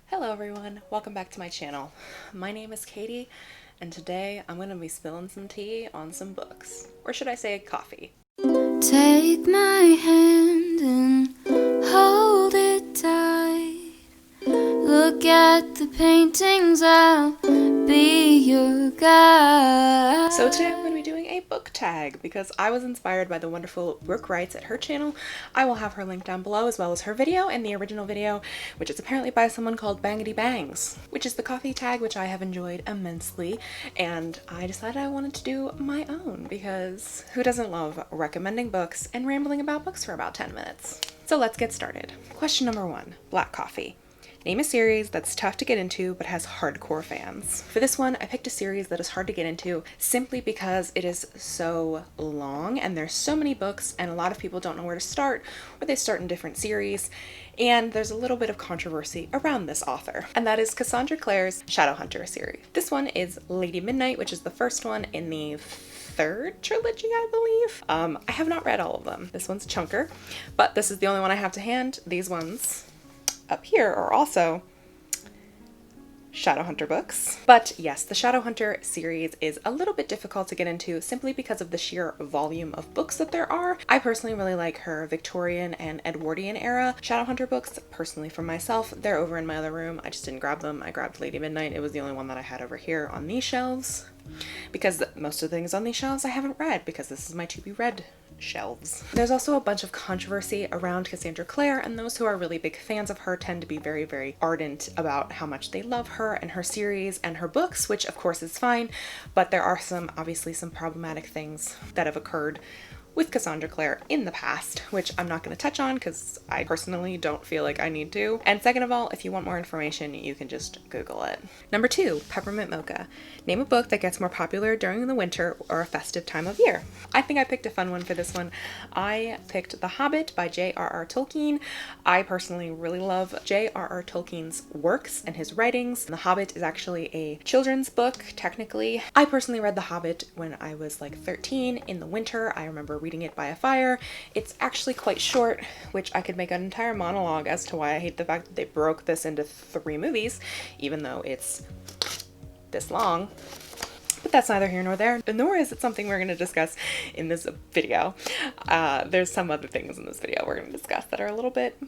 Hello everyone, welcome back to my channel. My name is Katie, and today I'm going to be spilling some tea on some books. Or should I say coffee? Take my hand and hold it tight. Look at the paintings, I'll be your guide. So today I'm going to be doing a book tag because I was inspired by the wonderful Brook Writes at her channel. I will have her link down below as well as her video and the original video, which is apparently by someone called Bangity Bangs, which is the coffee tag which I have enjoyed immensely, and I decided I wanted to do my own because who doesn't love recommending books and rambling about books for about 10 minutes? So let's get started. Question number 1, black coffee. Name a series that's tough to get into but has hardcore fans. For this one, I picked a series that is hard to get into simply because it is so long and there's so many books and a lot of people don't know where to start, or they start in different series, and there's a little bit of controversy around this author, and that is Cassandra Clare's Shadowhunter series. This one is Lady Midnight, which is the first one in the third trilogy, I believe. I have not read all of them. This one's a chunker, but this is the only one I have to hand. These ones up here are also Shadowhunter books. But yes, the Shadowhunter series is a little bit difficult to get into simply because of the sheer volume of books that there are. I personally really like her Victorian and Edwardian era Shadowhunter books. Personally for myself, they're over in my other room. I just didn't grab them. I grabbed Lady Midnight. It was the only one that I had over here on these shelves because most of the things on these shelves I haven't read because this is my to be read shelves. There's also a bunch of controversy around Cassandra Clare, and those who are really big fans of her tend to be very, very ardent about how much they love her and her series and her books, which of course is fine, but there are obviously some problematic things that have occurred with Cassandra Clare in the past, which I'm not going to touch on because I personally don't feel like I need to. And second of all, if you want more information, you can just Google it. Number 2, Peppermint Mocha. Name a book that gets more popular during the winter or a festive time of year. I think I picked a fun one for this one. I picked The Hobbit by J.R.R. Tolkien. I personally really love J.R.R. Tolkien's works and his writings. The Hobbit is actually a children's book, technically. I personally read The Hobbit when I was like 13 in the winter. I remember reading it by a fire. It's actually quite short, which I could make an entire monologue as to why I hate the fact that they broke this into 3 movies, even though it's this long. But that's neither here nor there, nor is it something we're going to discuss in this video. There's some other things in this video we're going to discuss that are a little bit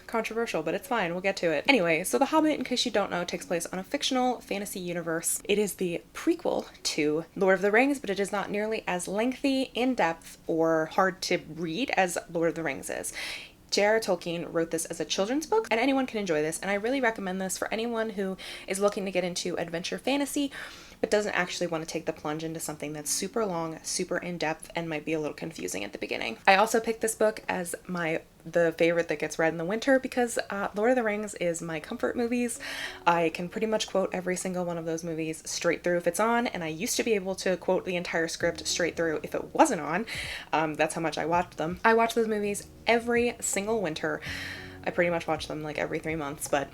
controversial, but it's fine, we'll get to it. Anyway, so The Hobbit, in case you don't know, takes place on a fictional fantasy universe. It is the prequel to Lord of the Rings, but it is not nearly as lengthy, in-depth, or hard to read as Lord of the Rings is. J.R.R. Tolkien wrote this as a children's book, and anyone can enjoy this, and I really recommend this for anyone who is looking to get into adventure fantasy but doesn't actually want to take the plunge into something that's super long, super in-depth, and might be a little confusing at the beginning. I also picked this book as the favorite that gets read in the winter because Lord of the Rings is my comfort movies. I can pretty much quote every single one of those movies straight through if it's on, and I used to be able to quote the entire script straight through if it wasn't on. That's how much I watched them. I watch those movies every single winter. I pretty much watch them like every 3 months, but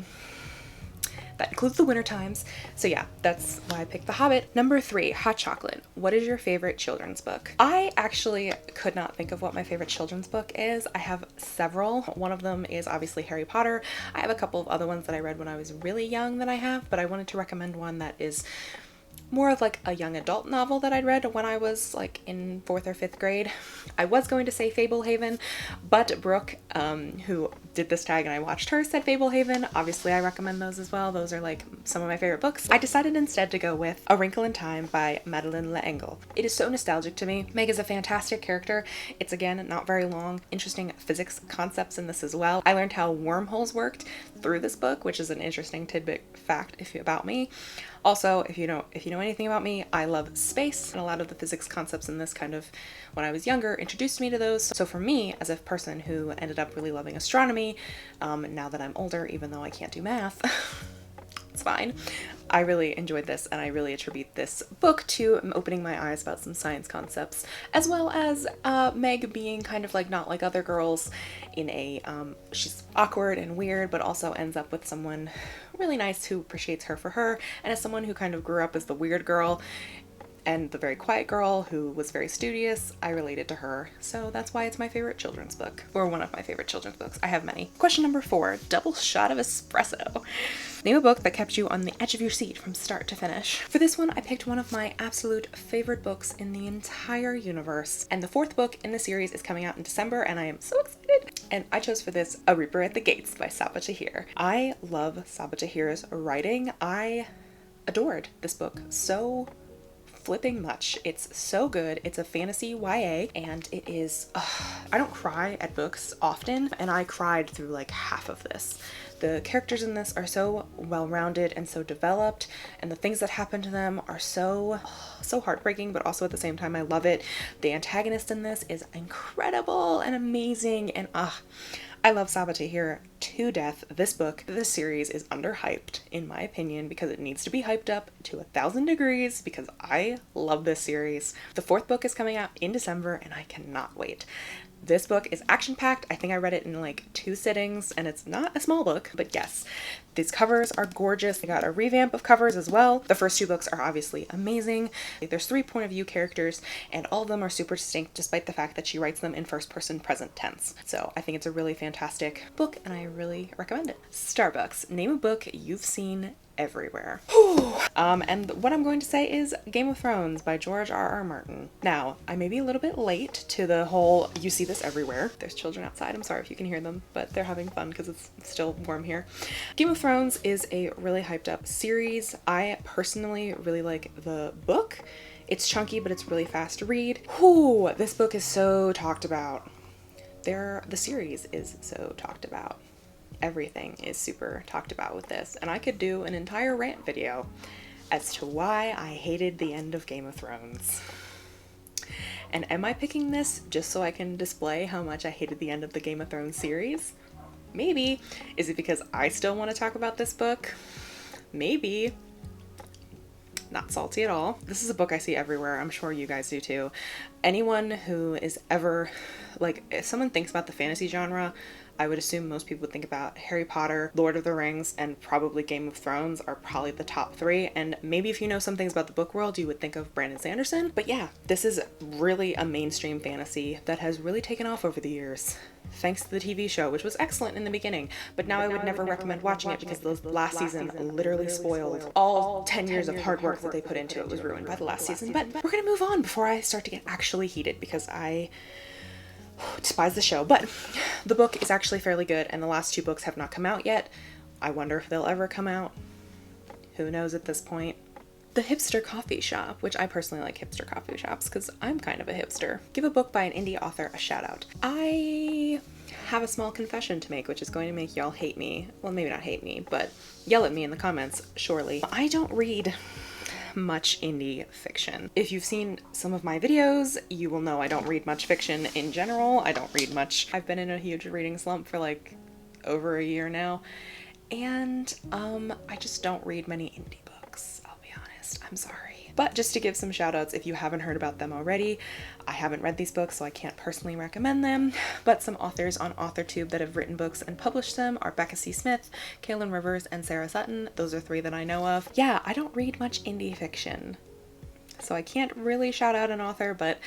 that includes the winter times. So yeah, that's why I picked The Hobbit. Number 3, hot chocolate. What is your favorite children's book? I actually could not think of what my favorite children's book is. I have several. One of them is obviously Harry Potter. I have a couple of other ones that I read when I was really young that I have, but I wanted to recommend one that is more of like a young adult novel that I'd read when I was like in 4th or 5th grade. I was going to say Fablehaven, but Brooke, who did this tag and I watched her, said Fablehaven. Obviously I recommend those as well. Those are like some of my favorite books. I decided instead to go with A Wrinkle in Time by Madeleine L'Engle. It is so nostalgic to me. Meg is a fantastic character. It's again not very long. Interesting physics concepts in this as well. I learned how wormholes worked through this book, which is an interesting tidbit fact about me. Also, if you know anything about me, I love space, and a lot of the physics concepts in this kind of, when I was younger, introduced me to those. So for me, as a person who ended up really loving astronomy, now that I'm older, even though I can't do math, it's fine. I really enjoyed this, and I really attribute this book to opening my eyes about some science concepts, as well as Meg being kind of like not like other girls in a, she's awkward and weird, but also ends up with someone really nice who appreciates her for her, and as someone who kind of grew up as the weird girl, and the very quiet girl who was very studious, I related to her. So that's why it's my favorite children's book, or one of my favorite children's books. I have many. Question number 4, double shot of espresso. Name a book that kept you on the edge of your seat from start to finish. For this one, I picked one of my absolute favorite books in the entire universe. And the 4th book in the series is coming out in December, and I am so excited. And I chose for this A Reaper at the Gates by Sabaa Tahir. I love Sabaa Tahir's writing. I adored this book so flipping much. It's so good. It's a fantasy YA, and it is, I don't cry at books often, and I cried through like half of this. The characters in this are so well-rounded and so developed, and the things that happen to them are so heartbreaking, but also at the same time I love it. The antagonist in this is incredible and amazing, and I love Sabaa Tahir to death. This series is underhyped in my opinion, because it needs to be hyped up to 1,000 degrees, because I love this series. The 4th book is coming out in December, and I cannot wait. This book is action-packed. I think I read it in like 2 sittings, and it's not a small book, but yes, these covers are gorgeous. They got a revamp of covers as well. The first 2 books are obviously amazing. There's 3 point of view characters, and all of them are super distinct, despite the fact that she writes them in first person present tense. So I think it's a really fantastic book, and I really recommend it. Starbucks. Name a book you've seen everywhere. And what I'm going to say is Game of Thrones by George R.R. Martin. Now, I may be a little bit late to the whole you see this everywhere. There's children outside. I'm sorry if you can hear them, but they're having fun because it's still warm here. Game of Thrones is a really hyped up series. I personally really like the book. It's chunky, but it's really fast to read. Whew, this book is so talked about. The series is so talked about. Everything is super talked about with this, and I could do an entire rant video as to why I hated the end of Game of Thrones. And am I picking this just so I can display how much I hated the end of the Game of Thrones series? Maybe. Is it because I still want to talk about this book? Maybe. Not salty at all. This is a book I see everywhere. I'm sure you guys do too. Anyone who is ever, like, if someone thinks about the fantasy genre, I would assume most people would think about Harry Potter, Lord of the Rings, and probably Game of Thrones are probably the top 3. And maybe if you know some things about the book world, you would think of Brandon Sanderson. But yeah, this is really a mainstream fantasy that has really taken off over the years. Thanks to the TV show, which was excellent in the beginning, but now I would never recommend watching it because the last season literally spoiled all 10 years of hard work that they put into it. Was ruined by the last season. But we're gonna move on before I start to get actually heated, because I despise the show. But the book is actually fairly good, and the last 2 books have not come out yet. I wonder if they'll ever come out. Who knows at this point. The Hipster Coffee Shop, which I personally like hipster coffee shops because I'm kind of a hipster. Give a book by an indie author a shout out. I have a small confession to make, which is going to make y'all hate me. Well, maybe not hate me, but yell at me in the comments, surely. I don't read much indie fiction. If you've seen some of my videos, you will know I don't read much fiction in general. I don't read much. I've been in a huge reading slump for like over a year now, and I just don't read many indie books, I'll be honest. I'm sorry. But just to give some shout outs if you haven't heard about them already, I haven't read these books so I can't personally recommend them, but some authors on AuthorTube that have written books and published them are Becca C. Smith, Kaylin Rivers, and Sarah Sutton. Those are 3 that I know of. Yeah, I don't read much indie fiction, so I can't really shout out an author, but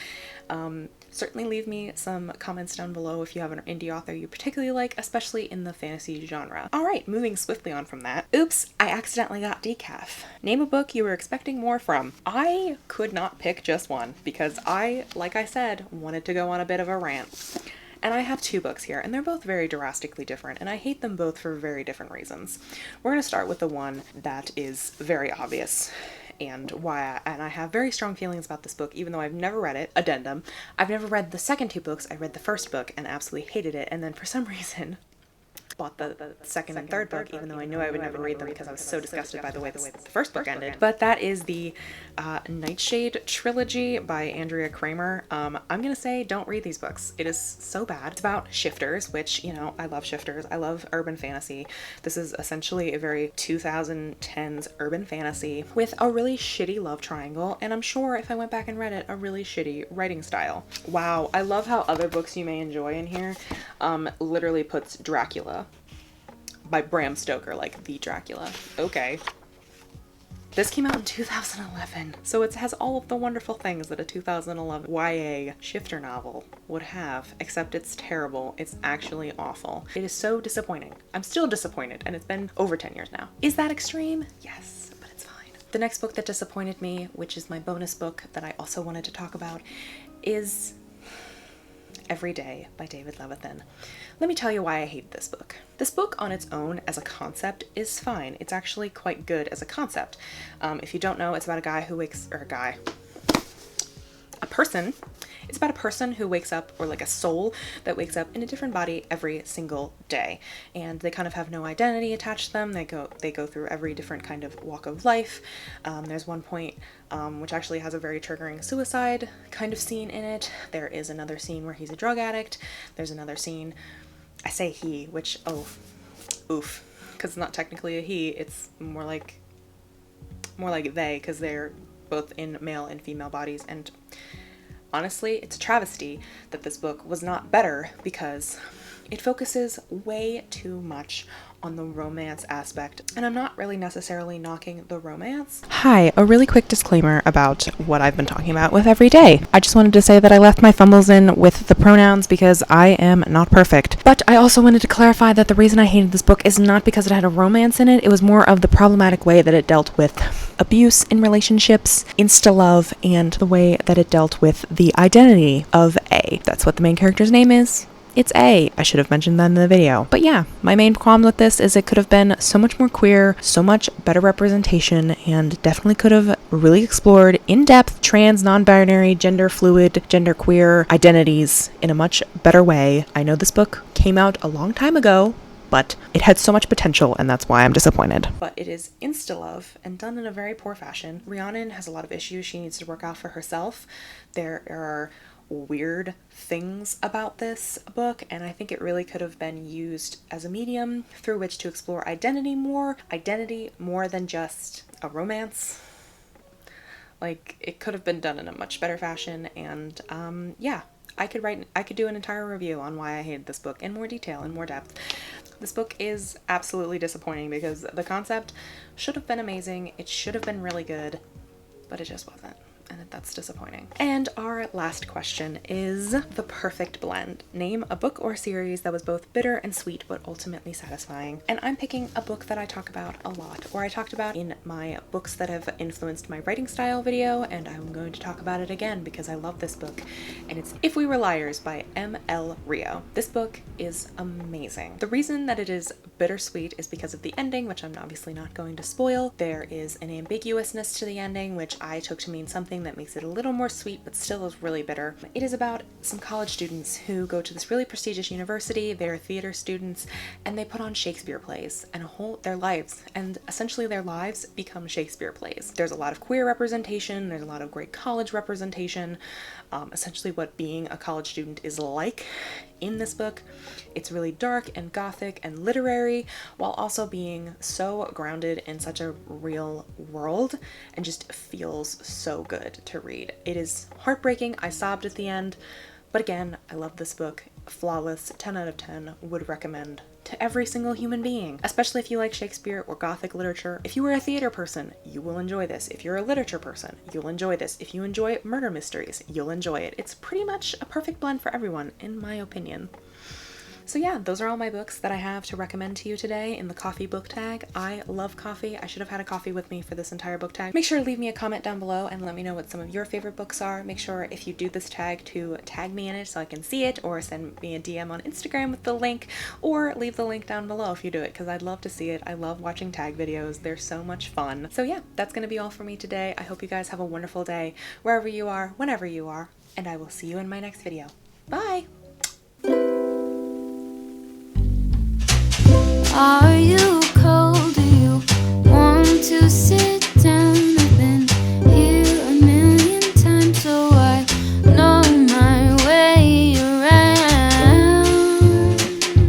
certainly leave me some comments down below if you have an indie author you particularly like, especially in the fantasy genre. Alright, moving swiftly on from that. Oops, I accidentally got decaf. Name a book you were expecting more from. I could not pick just one because I, like I said, wanted to go on a bit of a rant. And I have 2 books here, and they're both very drastically different, and I hate them both for very different reasons. We're going to start with the one that is very obvious, and I have very strong feelings about this book, even though I've never read it. Addendum. I've never read the second 2 books. I read the first book and absolutely hated it, and then for some reason bought the second and third book, even though I knew I would never read them because I was so disgusted by the way the first book ended. But that is the Nightshade trilogy by Andrea Kramer. I'm gonna say don't read these books. It is so bad. It's about shifters, which, you know, I love shifters. I love urban fantasy. This is essentially a very 2010s urban fantasy with a really shitty love triangle, and I'm sure if I went back and read it, a really shitty writing style. Wow, I love how other books you may enjoy in here literally puts Dracula by Bram Stoker, like the Dracula. Okay. This came out in 2011, so it has all of the wonderful things that a 2011 YA shifter novel would have, except it's terrible. It's actually awful. It is so disappointing. I'm still disappointed, and it's been over 10 years now. Is that extreme? Yes, but it's fine. The next book that disappointed me, which is my bonus book that I also wanted to talk about, is Every Day by David Levithan. Let me tell you why I hate this book. This book on its own as a concept is fine. It's actually quite good as a concept. If you don't know, it's about a person. It's about a person who wakes up, or like a soul that wakes up in a different body every single day. And they kind of have no identity attached to them. They go through every different kind of walk of life. There's one point which actually has a very triggering suicide kind of scene in it. There is another scene where he's a drug addict. There's another scene, I say he, which, oof, because it's not technically a he, it's more like they, because they're both in male and female bodies. And honestly, it's a travesty that this book was not better, because it focuses way too much on the romance aspect, and I'm not really necessarily knocking the romance. Hi, a really quick disclaimer about what I've been talking about with Every Day. I just wanted to say that I left my fumbles in with the pronouns because I am not perfect. But I also wanted to clarify that the reason I hated this book is not because it had a romance in it. It was more of the problematic way that it dealt with abuse in relationships, insta-love, and the way that it dealt with the identity of A. That's what the main character's name is. It's A. I should have mentioned that in the video. But yeah, my main qualm with this is it could have been so much more queer, so much better representation, and definitely could have really explored in-depth trans, non-binary, gender fluid, gender queer identities in a much better way. I know this book came out a long time ago, but it had so much potential, and that's why I'm disappointed. But it is insta-love and done in a very poor fashion. Rhiannon has a lot of issues she needs to work out for herself. There are weird things about this book, and I think it really could have been used as a medium through which to explore identity more than just a romance. Like, it could have been done in a much better fashion, and yeah, I could do an entire review on why I hated this book in more detail, in more depth. This book is absolutely disappointing because the concept should have been amazing, it should have been really good, but it just wasn't. And that's disappointing. And our last question is the perfect blend. Name a book or series that was both bitter and sweet, but ultimately satisfying. And I'm picking a book that I talk about a lot, or I talked about in my books that have influenced my writing style video, and I'm going to talk about it again because I love this book. And it's If We Were Liars by M.L. Rio. This book is amazing. The reason that it is bittersweet is because of the ending, which I'm obviously not going to spoil. There is an ambiguousness to the ending, which I took to mean something that makes it a little more sweet, but still is really bitter. It is about some college students who go to this really prestigious university. They're theater students, and they put on Shakespeare plays, and their lives become Shakespeare plays. There's a lot of queer representation. There's a lot of great college representation. Essentially what being a college student is like in this book. It's really dark and gothic and literary, while also being so grounded in such a real world, and just feels so good to read. It is heartbreaking. I sobbed at the end, but again, I love this book. Flawless, 10 out of 10, would recommend to every single human being, especially if you like Shakespeare or Gothic literature. If you are a theater person, you will enjoy this. If you're a literature person, you'll enjoy this. If you enjoy murder mysteries, you'll enjoy it. It's pretty much a perfect blend for everyone, in my opinion. So yeah, those are all my books that I have to recommend to you today in the coffee book tag. I love coffee. I should have had a coffee with me for this entire book tag. Make sure to leave me a comment down below and let me know what some of your favorite books are. Make sure if you do this tag to tag me in it so I can see it, or send me a DM on Instagram with the link, or leave the link down below if you do it, because I'd love to see it. I love watching tag videos. They're so much fun. So yeah, that's going to be all for me today. I hope you guys have a wonderful day wherever you are, whenever you are, and I will see you in my next video. Bye! Are